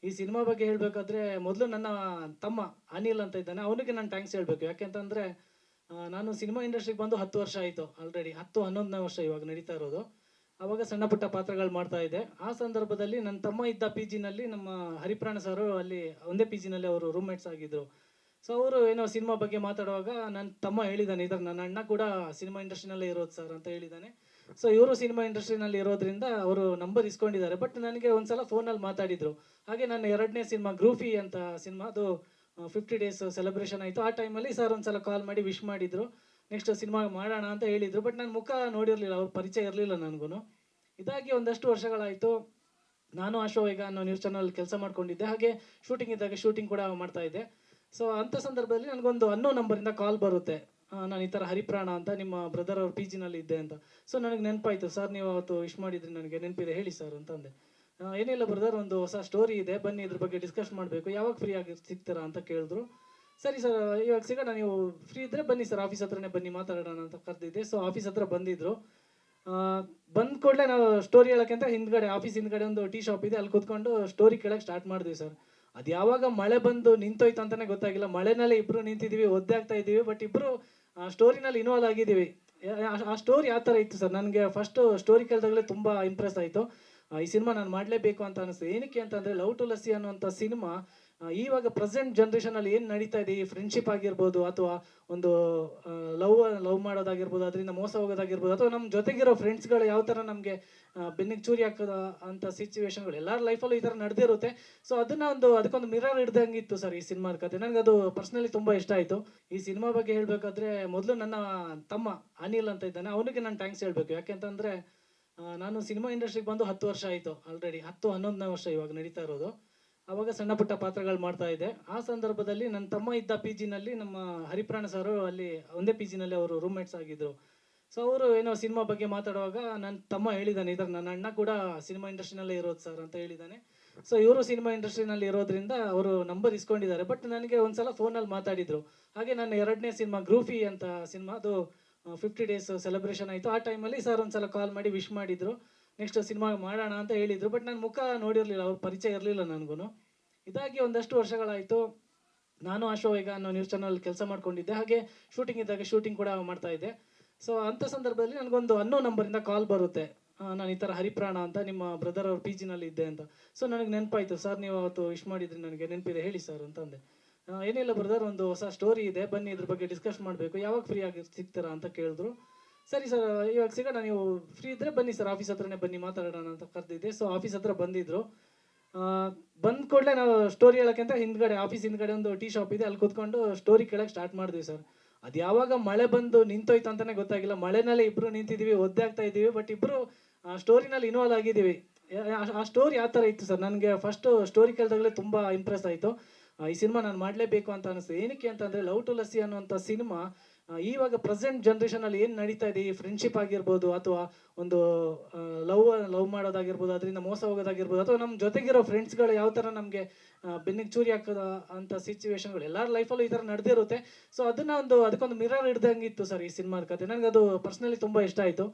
ಈ ಸಿನಿಮಾ ಬಗ್ಗೆ ಹೇಳಬೇಕಾದ್ರೆ ಮೊದಲು ನನ್ನ ತಮ್ಮ ಅನಿಲ್ ಅಂತ ಇದ್ದಾನೆ, ಅವನಿಗೆ ನಾನು ಥ್ಯಾಂಕ್ಸ್ ಹೇಳಬೇಕು. ಯಾಕೆಂತಂದರೆ ನಾನು ಸಿನಿಮಾ ಇಂಡಸ್ಟ್ರಿಗೆ ಬಂದು 10 ವರ್ಷ ಆಯಿತು ಆಲ್ರೆಡಿ. 10-11ನೇ ವರ್ಷ ಇವಾಗ ನಡೀತಾ ಇರೋದು. ಆವಾಗ ಸಣ್ಣ ಪುಟ್ಟ ಪಾತ್ರಗಳು ಮಾಡ್ತಾ ಇದ್ದೆ. ಆ ಸಂದರ್ಭದಲ್ಲಿ ನನ್ನ ತಮ್ಮ ಇದ್ದ ಪಿ ಜಿನಲ್ಲಿ ನಮ್ಮ ಹರಿಪ್ರಾಣ ಸರು ಅಲ್ಲಿ ಒಂದೇ ಪಿ ಜಿನಲ್ಲಿ ಅವರು ರೂಮ್ಮೇಟ್ಸ್ ಆಗಿದ್ದರು. ಸೊ ಅವರು ಏನೋ ಸಿನಿಮಾ ಬಗ್ಗೆ ಮಾತಾಡುವಾಗ ನನ್ನ ತಮ್ಮ ಹೇಳಿದ್ದಾನೆ, ಇದರ ನನ್ನ ಅಣ್ಣ ಕೂಡ ಸಿನಿಮಾ ಇಂಡಸ್ಟ್ರಿನಲ್ಲೇ ಇರೋದು ಸರ್ ಅಂತ ಹೇಳಿದ್ದಾನೆ. ಸೊ ಇವರು ಸಿನಿಮಾ ಇಂಡಸ್ಟ್ರಿನಲ್ಲಿ ಇರೋದ್ರಿಂದ ಅವರು ನಂಬರ್ ಇಸ್ಕೊಂಡಿದ್ದಾರೆ. ಬಟ್ ನನಗೆ ಒಂದ್ಸಲ ಫೋನಲ್ಲಿ ಮಾತಾಡಿದರು. ಹಾಗೆ ನನ್ನ 2ನೇ ಸಿನಿಮಾ ಗ್ರೂಫಿ ಅಂತ ಸಿನಿಮಾ, ಅದು 50 ಡೇಸ್ ಸೆಲೆಬ್ರೇಷನ್ ಆಯಿತು. ಆ ಟೈಮಲ್ಲಿ ಸರ್ ಒಂದ್ಸಲ ಕಾಲ್ ಮಾಡಿ ವಿಶ್ ಮಾಡಿದರು, ನೆಕ್ಸ್ಟ್ ಸಿನಿಮಾ ಮಾಡೋಣ ಅಂತ ಹೇಳಿದರು. ಬಟ್ ನಾನು ಮುಖ ನೋಡಿರಲಿಲ್ಲ, ಅವ್ರ ಪರಿಚಯ ಇರಲಿಲ್ಲ ನನಗೂ. ಇದಾಗಿ ಒಂದಷ್ಟು ವರ್ಷಗಳಾಯಿತು. ನಾನು ಅಶೋಕ್ ಅನ್ನೋ ನ್ಯೂಸ್ ಚಾನಲ್ ಕೆಲಸ ಮಾಡ್ಕೊಂಡಿದ್ದೆ. ಹಾಗೆ ಶೂಟಿಂಗ್ ಇದ್ದಾಗ ಶೂಟಿಂಗ್ ಕೂಡ ಮಾಡ್ತಾ ಇದ್ದೆ. ಸೊ ಅಂಥ ಸಂದರ್ಭದಲ್ಲಿ ನನಗೊಂದು ಅನ್ನೋ ನಂಬರಿಂದ ಕಾಲ್ ಬರುತ್ತೆ, ನಾನು ಈ ಥರ ಹರಿಪ್ರಾಣ ಅಂತ ನಿಮ್ಮ ಬ್ರದರ್ ಅವ್ರ ಪಿ ಜಿನಲ್ಲಿ ಇದ್ದೆ ಅಂತ. ಸೊ ನನಗೆ ನೆನಪಾಯಿತು, ಸರ್ ನೀವು ಅವತ್ತು ವಿಶ್ ಮಾಡಿದ್ರಿ, ನನಗೆ ನೆನಪಿದೆ, ಹೇಳಿ ಸರ್ ಅಂತಂದೆ. ಏನಿಲ್ಲ ಬ್ರದರ್, ಒಂದು ಹೊಸ ಸ್ಟೋರಿ ಇದೆ, ಬನ್ನಿ ಇದ್ರ ಬಗ್ಗೆ ಡಿಸ್ಕಸ್ ಮಾಡಬೇಕು, ಯಾವಾಗ ಫ್ರೀ ಆಗಿ ಸಿಗ್ತೀರಾ ಅಂತ ಕೇಳಿದ್ರು. ಸರಿ ಸರ್, ಇವಾಗ ಸಿಗೋಣ, ನೀವು ಫ್ರೀ ಇದ್ದರೆ ಬನ್ನಿ ಸರ್, ಆಫೀಸ್ ಹತ್ರನೇ ಬನ್ನಿ ಮಾತಾಡೋಣ ಅಂತ ಕರೆದಿದ್ದೆ. ಸೊ ಆಫೀಸ್ ಹತ್ರ ಬಂದಿದ್ರು. ಬಂದ ಕೂಡಲೇ ನಾವು ಸ್ಟೋರಿ ಹೇಳೋಕ್ಕಿಂತ ಹಿಂದ್ಗಡೆ, ಆಫೀಸ್ ಹಿಂದ್ಗಡೆ ಒಂದು ಟೀ ಶಾಪ್ ಇದೆ, ಅಲ್ಲಿ ಕೂತ್ಕೊಂಡು ಸ್ಟೋರಿ ಕೇಳೋಕ್ಕೆ ಸ್ಟಾರ್ಟ್ ಮಾಡಿದ್ವಿ ಸರ್. ಅದು ಯಾವಾಗ ಮಳೆ ಬಂದು ನಿಂತೋಯ್ತು ಅಂತಲೇ ಗೊತ್ತಾಗಿಲ್ಲ. ಮಳೆನಲ್ಲೇ ಇಬ್ಬರು ನಿಂತಿದ್ದೀವಿ, ಒದ್ದೆ ಆಗ್ತಾ ಇದ್ದೀವಿ, ಬಟ್ ಇಬ್ಬರು ಸ್ಟೋರಿನಲ್ಲಿ ಇನ್ವಾಲ್ವ್ ಆಗಿದ್ದೀವಿ. ಆ ಸ್ಟೋರಿ ಯಾವ ಥರ ಇತ್ತು ಸರ್, ನನಗೆ ಫಸ್ಟು ಸ್ಟೋರಿ ಕೇಳಿದಾಗಲೇ ತುಂಬ ಇಂಪ್ರೆಸ್ ಆಯಿತು. ಈ ಸಿನಿಮಾ ನಾನು ಮಾಡಲೇಬೇಕು ಅಂತ ಅನಿಸ್ತು. ಏನಕ್ಕೆ ಅಂತಂದರೆ ಲವ್ ಟು ಲಸ್ಸಿ ಅನ್ನುವಂಥ ಸಿನಿಮಾ ಇವಾಗ ಪ್ರೆಸೆಂಟ್ ಜನ್ರೇಷನಲ್ಲಿ ಏನು ನಡೀತಾ ಇದೆ, ಈ ಫ್ರೆಂಡ್ಶಿಪ್ ಆಗಿರ್ಬೋದು, ಅಥವಾ ಒಂದು ಲವ್ ಮಾಡೋದಾಗಿರ್ಬೋದು, ಅದರಿಂದ ಮೋಸ ಹೋಗೋದಾಗಿರ್ಬೋದು, ಅಥವಾ ನಮ್ಮ ಜೊತೆಗಿರೋ ಫ್ರೆಂಡ್ಸ್ಗಳು ಯಾವ ಥರ ನಮಗೆ ಬೆನ್ನಿಗೆ ಚೂರಿ ಹಾಕೋದ ಅಂಥ ಸಿಚುವೇಶನ್ಗಳು ಎಲ್ಲರ ಲೈಫಲ್ಲೂ ಈ ಥರ ನಡೆದಿರುತ್ತೆ. ಸೊ ಅದಕ್ಕೊಂದು ಮಿರರ್ ಹಿಡ್ದಂಗಿತ್ತು ಸರ್ ಈ ಸಿನಿಮಾದ ಕತೆ. ನನಗೆ ಅದು ಪರ್ಸ್ನಲಿ ತುಂಬ ಇಷ್ಟ ಆಯಿತು. ಈ ಸಿನಿಮಾ ಬಗ್ಗೆ ಹೇಳಬೇಕಾದ್ರೆ ಮೊದಲು ನನ್ನ ತಮ್ಮ ಅನಿಲ್ ಅಂತ ಇದ್ದಾನೆ, ಅವನಿಗೆ ನಾನು ಥ್ಯಾಂಕ್ಸ್ ಹೇಳಬೇಕು. ಯಾಕೆಂತಂದರೆ ನಾನು ಸಿನಿಮಾ ಇಂಡಸ್ಟ್ರಿಗೆ ಬಂದು 10 ವರ್ಷ ಆಯಿತು ಆಲ್ರೆಡಿ. 10-11ನೇ ವರ್ಷ ಇವಾಗ ನಡೀತಾ ಇರೋದು. ಆವಾಗ ಸಣ್ಣ ಪುಟ್ಟ ಪಾತ್ರಗಳು ಮಾಡ್ತಾ ಇದ್ದೆ. ಆ ಸಂದರ್ಭದಲ್ಲಿ ನನ್ನ ತಮ್ಮ ಇದ್ದ ಪಿ ಜಿನಲ್ಲಿ ನಮ್ಮ ಹರಿಪ್ರಾಣ ಸರು ಅಲ್ಲಿ ಒಂದೇ ಪಿ ಜಿನಲ್ಲಿ ಅವರು ರೂಮ್ಮೇಟ್ಸ್ ಆಗಿದ್ದರು. ಸೊ ಅವರು ಏನೋ ಸಿನಿಮಾ ಬಗ್ಗೆ ಮಾತಾಡುವಾಗ ನನ್ನ ತಮ್ಮ ಹೇಳಿದ್ದಾನೆ, ಇದರ ನನ್ನ ಅಣ್ಣ ಕೂಡ ಸಿನಿಮಾ ಇಂಡಸ್ಟ್ರಿನಲ್ಲೇ ಇರೋದು ಸರ್ ಅಂತ ಹೇಳಿದ್ದಾನೆ. ಸೊ ಇವರು ಸಿನಿಮಾ ಇಂಡಸ್ಟ್ರಿನಲ್ಲಿ ಇರೋದ್ರಿಂದ ಅವರು ನಂಬರ್ ಇಸ್ಕೊಂಡಿದ್ದಾರೆ. ಬಟ್ ನನಗೆ ಒಂದ್ಸಲ ಫೋನಲ್ಲಿ ಮಾತಾಡಿದರು. ಹಾಗೆ ನನ್ನ 2ನೇ ಸಿನಿಮಾ ಗ್ರೂಫಿ ಅಂತ ಸಿನಿಮಾ, ಅದು 50 ಡೇಸ್ ಸೆಲೆಬ್ರೇಷನ್ ಆಯಿತು. ಆ ಟೈಮಲ್ಲಿ ಸರ್ ಒಂದ್ಸಲ ಕಾಲ್ ಮಾಡಿ ವಿಶ್ ಮಾಡಿದರು, ನೆಕ್ಸ್ಟ್ ಸಿನಿಮಾ ಮಾಡೋಣ ಅಂತ ಹೇಳಿದರು. ಬಟ್ ನಾನು ಮುಖ ನೋಡಿರಲಿಲ್ಲ, ಅವ್ರ ಪರಿಚಯ ಇರಲಿಲ್ಲ ನನಗೂ. ಇದಾಗಿ ಒಂದಷ್ಟು ವರ್ಷಗಳಾಯಿತು. ನಾನು ಅಶೋಕ್ ಅನ್ನೋ ನ್ಯೂಸ್ ಚಾನಲ್ ಕೆಲಸ ಮಾಡ್ಕೊಂಡಿದ್ದೆ. ಹಾಗೆ ಶೂಟಿಂಗ್ ಇದ್ದಾಗ ಶೂಟಿಂಗ್ ಕೂಡ ಮಾಡ್ತಾ ಇದ್ದೆ. ಸೊ ಅಂಥ ಸಂದರ್ಭದಲ್ಲಿ ನನಗೊಂದು ಅನ್ನೋ ನಂಬರಿಂದ ಕಾಲ್ ಬರುತ್ತೆ, ನಾನು ಈ ಥರ ಹರಿಪ್ರಾಣ ಅಂತ ನಿಮ್ಮ ಬ್ರದರ್ ಅವ್ರ ಪಿ ಜಿನಲ್ಲಿ ಇದ್ದೆ ಅಂತ. ಸೊ ನನಗೆ ನೆನಪಾಯಿತು, ಸರ್ ನೀವು ಅವತ್ತು ವಿಶ್ ಮಾಡಿದ್ರಿ, ನನಗೆ ನೆನಪಿದೆ, ಹೇಳಿ ಸರ್ ಅಂತಂದೆ. ಏನಿಲ್ಲ ಬ್ರದರ್, ಒಂದು ಹೊಸ ಸ್ಟೋರಿ ಇದೆ, ಬನ್ನಿ ಇದ್ರ ಬಗ್ಗೆ ಡಿಸ್ಕಸ್ ಮಾಡಬೇಕು, ಯಾವಾಗ ಫ್ರೀ ಆಗಿ ಸಿಗ್ತೀರಾ ಅಂತ ಕೇಳಿದ್ರು. ಸರಿ ಸರ್, ಇವಾಗ ಸಿಗೋಣ, ನೀವು ಫ್ರೀ ಇದ್ದರೆ ಬನ್ನಿ ಸರ್, ಆಫೀಸ್ ಹತ್ರನೇ ಬನ್ನಿ ಮಾತಾಡೋಣ ಅಂತ ಕರೆದಿದ್ದೆ. ಸೊ ಆಫೀಸ್ ಹತ್ರ ಬಂದಿದ್ರು. ಬಂದ ಕೂಡಲೇ ನಾವು ಸ್ಟೋರಿ ಹೇಳೋಕ್ಕಿಂತ ಹಿಂದ್ಗಡೆ, ಆಫೀಸ್ ಹಿಂದ್ಗಡೆ ಒಂದು ಟೀ ಶಾಪ್ ಇದೆ, ಅಲ್ಲಿ ಕೂತ್ಕೊಂಡು ಸ್ಟೋರಿ ಕೇಳೋಕ್ಕೆ ಸ್ಟಾರ್ಟ್ ಮಾಡಿದ್ವಿ ಸರ್. ಅದು ಯಾವಾಗ ಮಳೆ ಬಂದು ನಿಂತೋಯ್ತು ಅಂತಲೇ ಗೊತ್ತಾಗಿಲ್ಲ. ಮಳೆನಲ್ಲೇ ಇಬ್ಬರು ನಿಂತಿದ್ದೀವಿ, ಒದ್ದೆ ಆಗ್ತಾ ಇದ್ದೀವಿ, ಬಟ್ ಇಬ್ಬರು ಸ್ಟೋರಿನಲ್ಲಿ ಇನ್ವಾಲ್ವ್ ಆಗಿದ್ದೀವಿ. ಆ ಸ್ಟೋರಿ ಯಾವ ಥರ ಇತ್ತು ಸರ್, ನನಗೆ ಫಸ್ಟು ಸ್ಟೋರಿ ಕೇಳಿದಾಗಲೇ ತುಂಬ ಇಂಪ್ರೆಸ್ ಆಯಿತು. ಈ ಸಿನಿಮಾ ನಾನು ಮಾಡಲೇಬೇಕು ಅಂತ ಅನಿಸ್ತು. ಏನಕ್ಕೆ ಅಂತಂದರೆ ಲವ್ ಟು ಲಸ್ಸಿ ಅನ್ನುವಂಥ ಸಿನಿಮಾ ಇವಾಗ ಪ್ರೆಸೆಂಟ್ ಜನ್ರೇಷನಲ್ಲಿ ಏನು ನಡೀತಾ ಇದೆ, ಈ ಫ್ರೆಂಡ್ಶಿಪ್ ಆಗಿರ್ಬೋದು, ಅಥವಾ ಒಂದು ಲವ್ ಮಾಡೋದಾಗಿರ್ಬೋದು, ಅದರಿಂದ ಮೋಸ ಹೋಗೋದಾಗಿರ್ಬೋದು, ಅಥವಾ ನಮ್ಮ ಜೊತೆಗಿರೋ ಫ್ರೆಂಡ್ಸ್ಗಳು ಯಾವ ಥರ ನಮಗೆ ಬೆನ್ನಿಗೆ ಚೂರಿ ಹಾಕೋದ ಅಂಥ ಸಿಚುವೇಶನ್ಗಳು ಎಲ್ಲರ ಲೈಫಲ್ಲೂ ಈ ಥರ ನಡೆದಿರುತ್ತೆ. ಸೊ ಅದಕ್ಕೊಂದು ಮಿರರ್ ಹಿಡ್ದಂಗಿತ್ತು ಸರ್ ಈ ಸಿನಿಮಾದ ಕತೆ. ನನಗೆ ಅದು ಪರ್ಸ್ನಲಿ ತುಂಬ ಇಷ್ಟ ಆಯಿತು.